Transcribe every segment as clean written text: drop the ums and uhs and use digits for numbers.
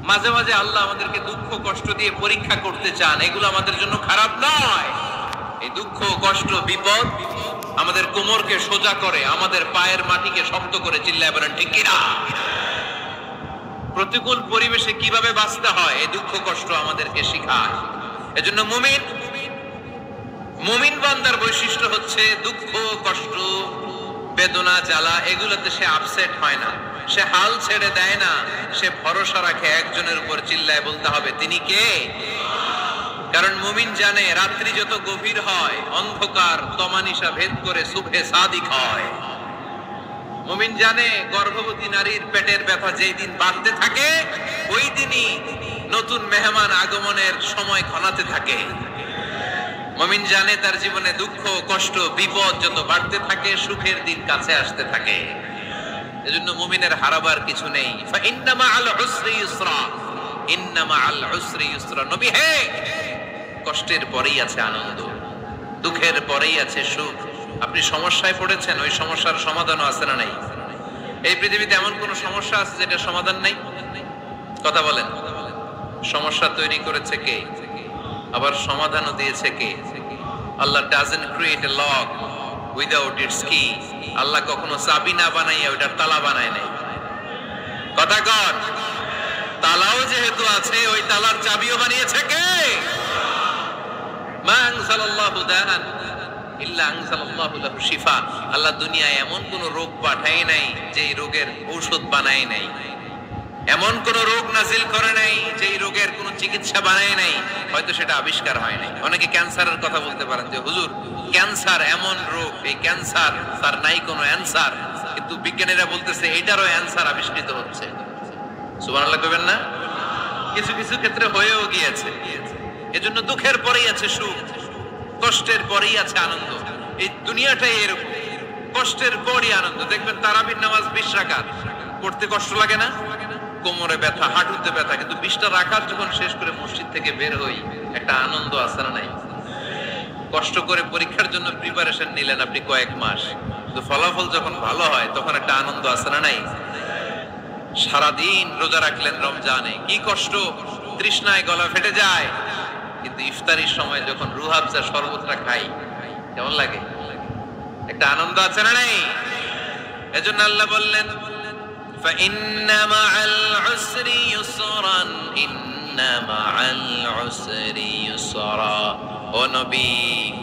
মাঝে মাঝে আল্লাহ আমাদেরকে দুঃখ কষ্ট দিয়ে পরীক্ষা করতে চান, এগুলো আমাদের জন্য খারাপ নয়। এই দুঃখ কষ্ট বিপদ আমাদের কোমরকে সোজা করে, আমাদের পায়ের মাটিকে শক্ত করে। চিল্লায় বলেন ঠিক কিনা? প্রতিকূল পরিবেশে কিভাবে বাঁচতে হয় এই দুঃখ কষ্ট আমাদেরকে শেখায়। এজন্য মুমিন বান্দার বৈশিষ্ট্য হচ্ছে দুঃখ কষ্ট বেদনা জ্বালা এগুলোতে সে আপসেট হয় না, সে হাল ছেড়ে দেয় না, সে ভরসা রাখে একজনের উপর। চিল্লায় বলতে হবে তিনি কে? কারণ মুমিন জানে রাত্রি যত গভীর হয় অন্ধকার তমানিসা ভেদ করে সুবহে সাদিক হয়। মুমিন জানে গর্ভবতী নারীর পেটের ব্যথা যেই দিন বাড়তে থাকে ওই দিনই নতুন মেহমান আগমনের সময় ঘনাতে থাকে। মুমিন জানে তার জীবনে দুঃখ কষ্ট বিপদ যত বাড়তে থাকে সুখের দিন কাছে আসতে থাকে। এজন্য মুমিনের হারাবার কিছু নেই। ফাইন্না মাআল উসরি ইউসরা, ইন্না মাআল উসরি ইউসরা। নবী হে, কষ্টের পরেই আছে আনন্দ, দুঃখের পরেই আছে সুখ। আপনি সমস্যায় পড়েছেন, ওই সমস্যার সমাধানও আছে না নাই? এই পৃথিবীতে এমন কোন সমস্যা আছে যেটা সমাধান নাই? কথা বলেন। সমস্যা তৈরি করেছে কে? আবার সমাধানও দিয়েছে কে? আল্লাহ doesn't create a lock without its key. আল্লাহ কখনো চাবি না বানাইয়া ওইটার তালা বানায় নাই। কথা কর। তালাও যেহেতু আছে ওই তালার চাবিও বানিয়েছে কে? মা আনজালাল্লাহু দান ইল্লা আনজালাল্লাহু লাহু শিফা। আল্লাহ দুনিয়ায় এমন কোন রোগ পাঠায় নাই যে এই রোগের ঔষধ বানায় নাই, এমন কোন রোগ নাজিল করে নাই যে এই রোগের কোন চিকিৎসা বানায় নাই, হয়তো সেটা আবিষ্কার হয় নাই। অনেকে ক্যান্সারের কথা বলতে পারেন যে হুজুর ক্যান্সার এমন রোগ, এই ক্যান্সার তার নাই কোনো অ্যানসার, কিন্তু বিজ্ঞানীরা বলতেছে এটারও অ্যানসার আবিষ্কৃত হচ্ছে। সুবহানাল্লাহ কইবেন না? কিছু কিছু ক্ষেত্রে হয়েও গিয়েছে। এজন্য দুঃখের পরেই আছে সুখ, কষ্টের পরেই আছে আনন্দ। এই দুনিয়াটাই এরকম, কষ্টের পরই আনন্দ। দেখবেন তারাবির নামাজ 20 রাকাত পড়তে কষ্ট লাগে না? কোমরে ব্যথা, হাঁটুতে ব্যথা, কিন্তু 20টা রাকাত যখন শেষ করে মসজিদ থেকে বের হই একটা আনন্দ আছে না নাই? কষ্ট করে পরীক্ষার জন্য প্রিপারেশন নিলেন আপনি কয়েক মাস, কিন্তু ফলাফল যখন ভালো হয় তখন একটা আনন্দ আছে না নাই? সারাদিন রোজা রাখলেন রমজানে, কি কষ্ট, তৃষ্ণায় গলা ফেটে যায়, কিন্তু ইফতারির সময় যখন রুহ আফজা শরবতটা খাই কেমন লাগে? একটা আনন্দ আছে না নাই? এজন্য আল্লাহ বললেন فإن مع العسر يسرا إن مع العسر يسرا। ও নবী,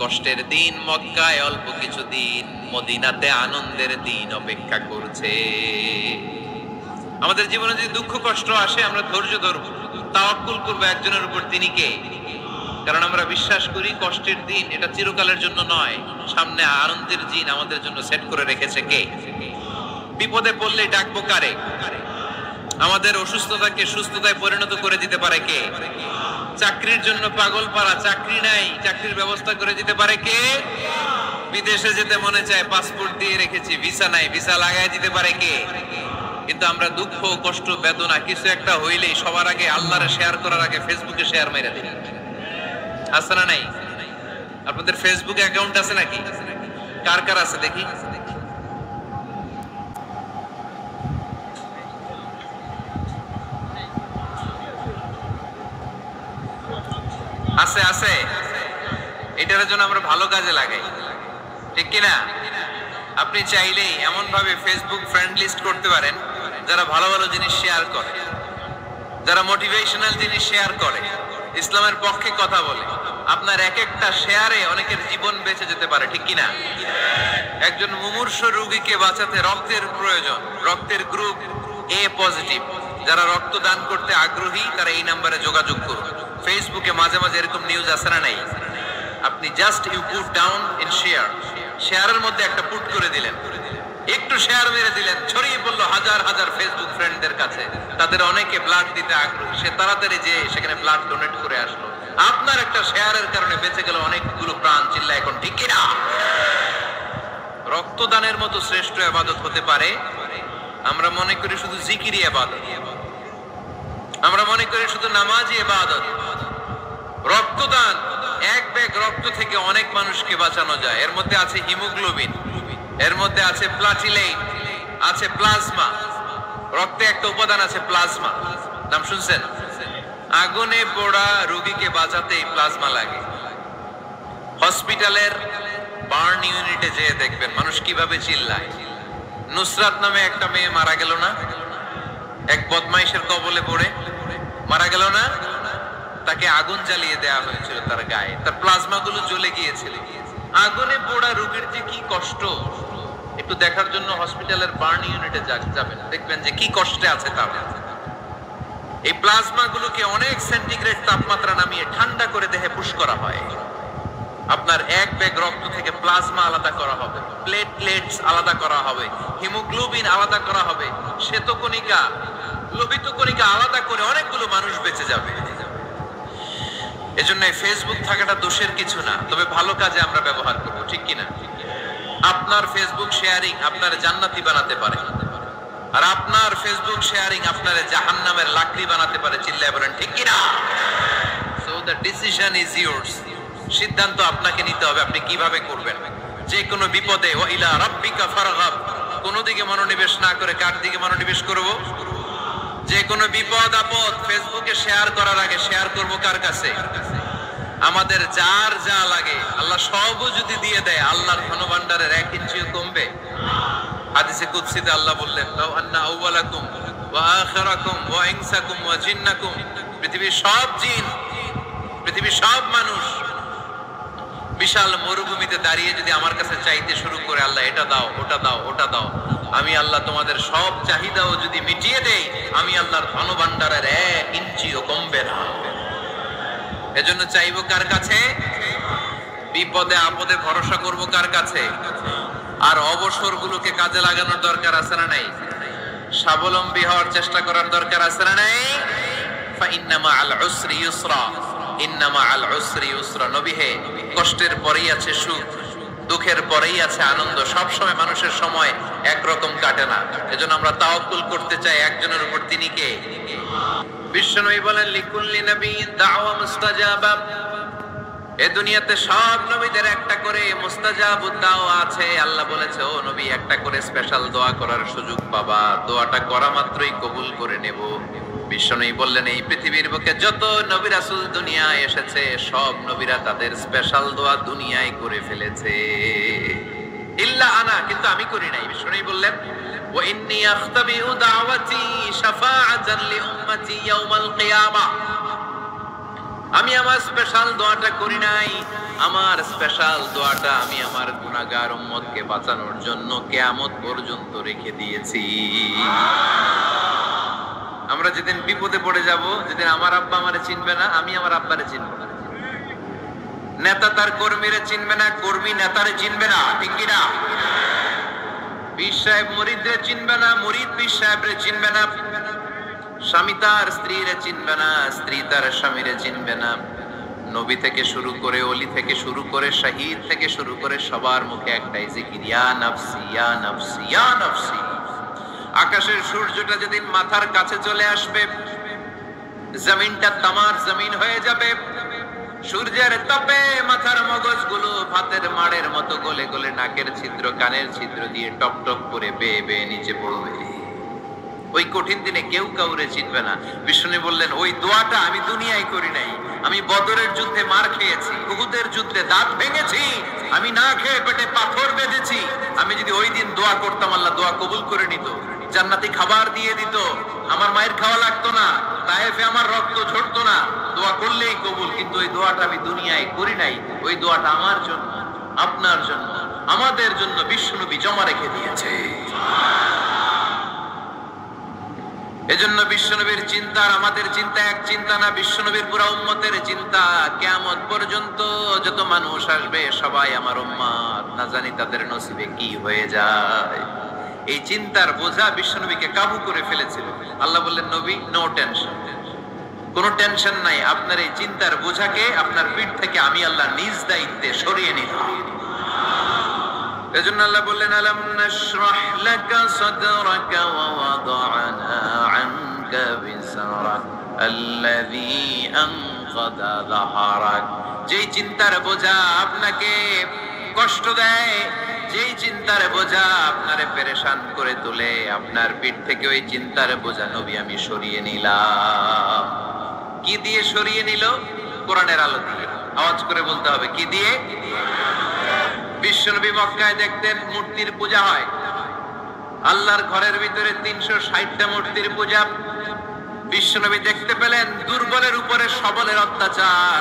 কষ্টের দিন মক্কায় অল্প কিছু দিন, মদিনাতে আনন্দের দিন অপেক্ষা করছে। আমাদের জীবনে যদি দুঃখ কষ্ট আসে আমরা ধৈর্য ধরব, তাওয়াক্কুল করব একজনের উপর, তিনি কে? কারণ আমরা বিশ্বাস করি কষ্টের দিন এটা চিরকালের জন্য নয়, সামনে আনন্দের দিন আমাদের জন্য সেট করে রেখেছে কে? বিপদে পড়লে ডাকবো কারে? আমাদের অসুস্থতাকে সুস্থতায় পরিণত করে দিতে পারে কে? চাকরির জন্য পাগল পারা, চাকরি নাই, চাকরির ব্যবস্থা করে দিতে পারে কে? বিদেশে যেতে মনে চায়, পাসপোর্ট দিয়ে রেখেছি, ভিসা নাই, ভিসা লাগাই দিতে পারে কে? কিন্তু আমরা দুঃখ কষ্ট বেদনা কিছু একটা হইলেই সবার আগে আল্লাহরে শেয়ার করার আগে ফেসবুকে শেয়ার মেরে দিই। আছে না নাই? আপনাদের ফেসবুকে অ্যাকাউন্ট আছে নাকি? কার কার আছে দেখি? আছে আছে। এটার জন্য আমরা ভালো কাজে লাগাই, ঠিক কিনা? আপনি চাইলেই এমন ভাবে ফেসবুক ফ্রেন্ড লিস্ট করতে পারেন যারা ভালো ভালো জিনিস শেয়ার করে, যারা মোটিভেশনাল জিনিস শেয়ার করে, ইসলামের পক্ষে কথা বলে। আপনার এক একটা শেয়ারে অনেকের জীবন বেঁচে যেতে পারে, ঠিক কিনা? একজন মুমূর্ষ রোগীকে বাঁচাতে রক্তের প্রয়োজন, রক্তের গ্রুপ এ পজিটিভ। যারা রক্ত দান করতে আগ্রহী তারা এই নাম্বারে যোগাযোগ করুন। ফেসবুকে মাঝে মাঝে এরকম নিউজ আসে না নাই? আপনি just you put down in share, শেয়ারের মধ্যে একটা পুট করে দিলেন, একটু শেয়ার মেরে দিলেন, ছড়িয়ে পড়লো হাজার হাজার ফেসবুক ফ্রেন্ডদের কাছে। তাদের অনেকে ব্লাড দিতে আগ্রহী, সে তাড়াতাড়ি যে সেখানে ব্লাড ডোনেট করে আসলো। আপনার একটা শেয়ারের কারণে বেঁচে গেল অনেকগুলো প্রাণ। চিল্লা এখন ঠিক কিনা? রক্তদানের মতো শ্রেষ্ঠ ইবাদত হতে পারে? আমরা মনে করি শুধু জিকিরই ইবাদত, আমরা মনে করি শুধু নামাজই ইবাদত। রক্তদান, এক ব্যাগ রক্ত থেকে অনেক মানুষকে বাঁচানো যায়। এর মধ্যে আছে হিমোগ্লোবিন, এর মধ্যে আছে প্লাটিলেট, আছে প্লাজমা। রক্তে একটা উপাদান আছে প্লাজমা, নাম শুনছেন? আগুনে পোড়া রোগীকে বাঁচাতে প্লাজমা লাগে। হসপিটালের বার্ন ইউনিটে যেয়ে দেখবেন মানুষ কিভাবে চিল্লায়। নুসরাত নামে একটা মেয়ে মারা গেল না, এক বদমাইশের কবলে পড়ে মারা গেল না? তাকে আগুন জ্বালিয়ে দেওয়া হয়েছিল তার গায়ে, তার প্লাজমা গুলো জ্বলে গিয়েছিল। আগুনে পোড়া রোগীর যে কি কষ্ট, একটু দেখার জন্য হসপিটালের বার্ন ইউনিটে যাবেন, দেখবেন যে কি কষ্টে আছে তারা। এই প্লাজমা গুলোকে অনেক সেন্টিগ্রেড তাপমাত্রা নামিয়ে ঠান্ডা করে দেহে পুশ করা হয়। আপনার এক ব্যাগ রক্ত থেকে প্লাজমা আলাদা করা হবে, প্লেটলেটস আলাদা করা হবে, হিমোগ্লোবিন আলাদা করা হবে, শ্বেতকণিকা, লোহিত কণিকা আলাদা করে অনেকগুলো মানুষ বেঁচে যাবে। এজন্য ফেসবুক থাকাটা দোষের কিছু না, তবে ভালো কাজে আমরা ব্যবহার করব, ঠিক কিনা? আপনার ফেসবুক শেয়ারিং আপনার জান্নাতি বানাতে পারে, আর আপনার ফেসবুক শেয়ারিং আপনার জাহান্নামের লাকড়ি বানাতে পারে। চিল্লায় বলেন ঠিক কিনা? So the decision is yours. সিদ্ধান্ত আপনাকে নিতে হবে, আপনি কিভাবে করবেন। যে কোনো বিপদে ওয়া ইলা রাব্বিকা ফারগাব, কোন দিকে মনোনিবেশ না করে কার দিকে মনোনিবেশ করব? যে কোনো বিপদ আপদ ফেসবুকে শেয়ার করার আগে শেয়ার করব কার কাছে? আমাদের যার যা লাগে আল্লাহ সবও যদি দিয়ে দেয়, আল্লাহর ধনভাণ্ডারের 1 ইঞ্চিও কমবে? হাদিসে কুদসিতে আল্লাহ বললেন, লাউ আন্না আউওয়ালাকুম ওয়া আখিরাকুম ওয়া ইনসাকুম ওয়া জিন্নাকুম, পৃথিবীর সব জিন, পৃথিবীর সব মানুষ বিশাল মরুভূমিতে দাঁড়িয়ে যদি আমার কাছে চাইতে শুরু করে, আল্লাহ এটা দাও, ওটা দাও, ওটা দাও, আমি আল্লাহ তোমাদের সব চাহিদাও যদি মিটিয়ে দেই, আমি আল্লাহর ধনভাণ্ডারের 1 ইঞ্চিও কমবে না। এজন্য চাইবো কার কাছে? বিপদে আপদে ভরসা করব কার কাছে? আর অবসরগুলোকে কাজে লাগানোর দরকার আছে না নাই? স্বাবলম্বী হওয়ার চেষ্টা করার দরকার আছে না নাই? ফা ইন্না মাআল উসরি ইউসরা, ইন্না মাআল উসরি ইউসরা। নবী হে, কষ্টের পরেই আছে সুখ, দুঃখের পরেই আছে আনন্দ। সব সময় মানুষের সময় একরকম কাটে না। এজন্য আমরা তাওয়াক্কুল করতে চাই একজনের উপর, তিনি কে? বিশ্বনবী বলেন, লিকুল্লি নবিয়্যিন দাওয়া মুস্তাজাবা। এই দুনিয়াতে সব নবীদের একটা করে মুস্তাজাবুদ দাওয়া আছে। আল্লাহ বলেছে, ও নবী, একটা করে স্পেশাল দোয়া করার সুযোগ পাবা, দোয়াটা করা মাত্রই কবুল করে নেব। বিশ্বনবী বললেন, এই পৃথিবীর বুকে যত নবী রাসূল দুনিয়ায় এসেছে, সব নবীরা তাদের স্পেশাল দোয়া দুনিয়ায় করে ফেলেছে, ইল্লা আনা, কিন্তু আমি করি নাই। বিশ্বনবী বললেন, ওয়া ইন্নী আখতাবিউ দাওয়াতি শাফাআতান লি উম্মতি ইয়াউমাল কিয়ামা। আমি আমার স্পেশাল দোয়াটা করি নাই, আমার স্পেশাল দোয়াটা আমি আমার গুনাহগার উম্মতকে বাঁচানোর জন্য কিয়ামত পর্যন্ত রেখে দিয়েছি। আমরা যেদিন বিপদে পড়ে যাব, যেদিন আমার আব্বা আমারে চিনবে না, আমি আমার আব্বারে চিনব না, নেতা তার কর্মীরে চিনবে না, কর্মী নেতারে চিনবে না, ঠিক কি না? পীর সাহেব মুরিদরে চিনবে না, মুরিদ পীর সাহেবরে চিনবে না, স্বামী তার স্ত্রীরে চিনবে না, স্ত্রী তার স্বামীরে চিনবে না। নবী থেকে শুরু করে, ওলি থেকে শুরু করে, শহীদ থেকে শুরু করে সবার মুখে একটাই জিকির, ইয়া নাফসি ইয়া নাফসি ইয়া নাফসি। আকাশের সূর্যটা যেদিন মাথার কাছে চলে আসবে, জমিনটা তামার জমিন হয়ে যাবে, সূর্যের তাপে মাথার মগজগুলো ভাতের মাড়ের মতো গলে গলে নাকের ছিদ্র কানের ছিদ্র দিয়ে টপ টপ করে বেয়ে বেয়ে নিচে পড়বে। ওই কঠিন দিনে কেউ কাউরে চিনবে না। বিষ্ণু বললেন, ওই দোয়াটা আমি দুনিয়ায় করি নাই, আমি বদরের যুদ্ধে মার খেয়েছি, উহুদের যুদ্ধে দাঁত ভেঙেছি, আমি না খেয়ে পেটে পাথর বেঁধেছি। আমি যদি ওই দিন দোয়া করতাম, আল্লাহ দোয়া কবুল করে নিত, জান্নাতি খাবার দিয়ে দিত, আমার মায়ের খাওয়া লাগতো না, তায়েফে আমার রক্ত ঝরতো না, দোয়া করলেই কবুল। কিন্তু ওই দোয়াটা আমি দুনিয়ায় করি নাই, ওই দোয়াটা আমার জন্য, আপনার জন্য, আমাদের জন্য বিশ্বনবী জমা রেখে দিয়েছে। এজন্য বিশ্বনবীর চিন্তা আর আমাদের চিন্তা এক চিন্তা না, বিশ্বনবীর পুরা উম্মতের চিন্তা। কিয়ামত পর্যন্ত যত মানুষ আসবে সবাই আমার উম্মত, না জানি তাদের নসিবে কি হয়ে যায়। এই চিন্তার বোঝা বিশ্বনবীকে কাবু করে ফেলেছিল। আল্লাহ বললেন, নবী, নো টেনশন, কোনো টেনশন নাই, আপনার এই চিন্তার বোঝাকে আপনার পিঠ থেকে আমি আল্লাহ নিজ দায়িত্বে সরিয়ে নিলাম। এজন্য আল্লাহ বললেন, আলাম নাশরাহ লাকা সাদরাকা ওয়া ওয়াদা'না আনকা বিসরাক আল্লাযী আনকাদা যাহরাক। যেই চিন্তার বোঝা আপনাকে কষ্ট দেয়, যেই চিন্তার বোঝা আপনারে পেরেশান করে তোলে, আপনার পিঠ থেকে ওই চিন্তার বোঝা নবী আমি সরিয়ে নিলাম। কি দিয়ে সরিয়ে নিল? কোরআনের আলো দিয়ে। আওয়াজ করে বলতে হবে, কি দিয়ে? বিশ্বনবী মক্কায় দেখতেন মূর্তির পূজা হয়, আল্লাহর ঘরের ভিতরে 360টা মূর্তির পূজা। বিশ্বনবী দেখতে পেলেন দুর্বলের উপরে সবলের অত্যাচার।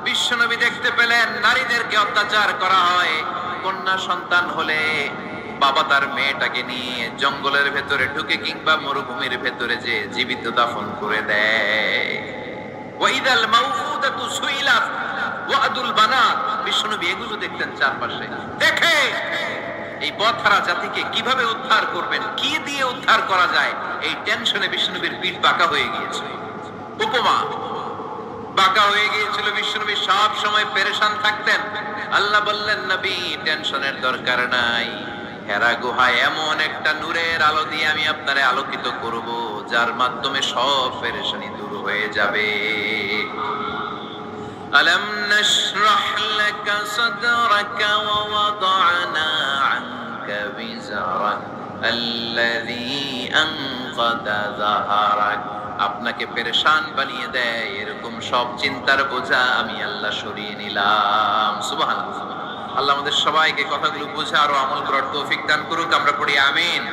বিশ্বনবী দেখতে পেলেন নারীদেরকে অত্যাচার করা হয়। কন্যা সন্তান হলে বাবা তার মেয়েটাকে নিয়ে জঙ্গলের ভেতরে ঢুকে কিংবা মরুভূমির ভেতরে যে জীবিত দাফন করে দেয়। ওয়াইদাল মাউউদাতু সুইলাত ওয়াদুল বানাত। বিশ্বনবী এগুলো দেখতেন চারপাশে। দেখে এই পথহারা জাতিকে কিভাবে উদ্ধার করবেন, কি দিয়ে উদ্ধার করা যায়, এই টেনশনে বিশ্বনবীর পিঠ বাঁকা হয়ে গিয়েছিল। উপমা বাঁকা হয়ে গিয়েছিল। বিশ্বনবী সব সময় পেরেশান থাকতেন। আল্লাহ বললেন, নবী টেনশনের দরকার নাই, হেরা গুহায় এমন একটা নূরের আলো দিয়ে আমি আপনারে আলোকিত করব, যার মাধ্যমে সব পেরেশানি দূর হয়ে যাবে। আলাম নাশরাহ লাকা সাদরাকা ওয়া ওয়াদা'না আনকা বিজরাক আল্লাযী আনকাদা যাহরাক। আপনাকে পেরেশান বানিয়ে দেয় এরকম সব চিন্তার বোঝা আমি আল্লাহ সরিয়ে নিলাম। সুবহানাল্লাহ। আল্লাহ আমাদের সবাইকে কথাগুলো বুঝে আরো আমল করার তৌফিক দান করুক। আমরা পড়ি আমিন।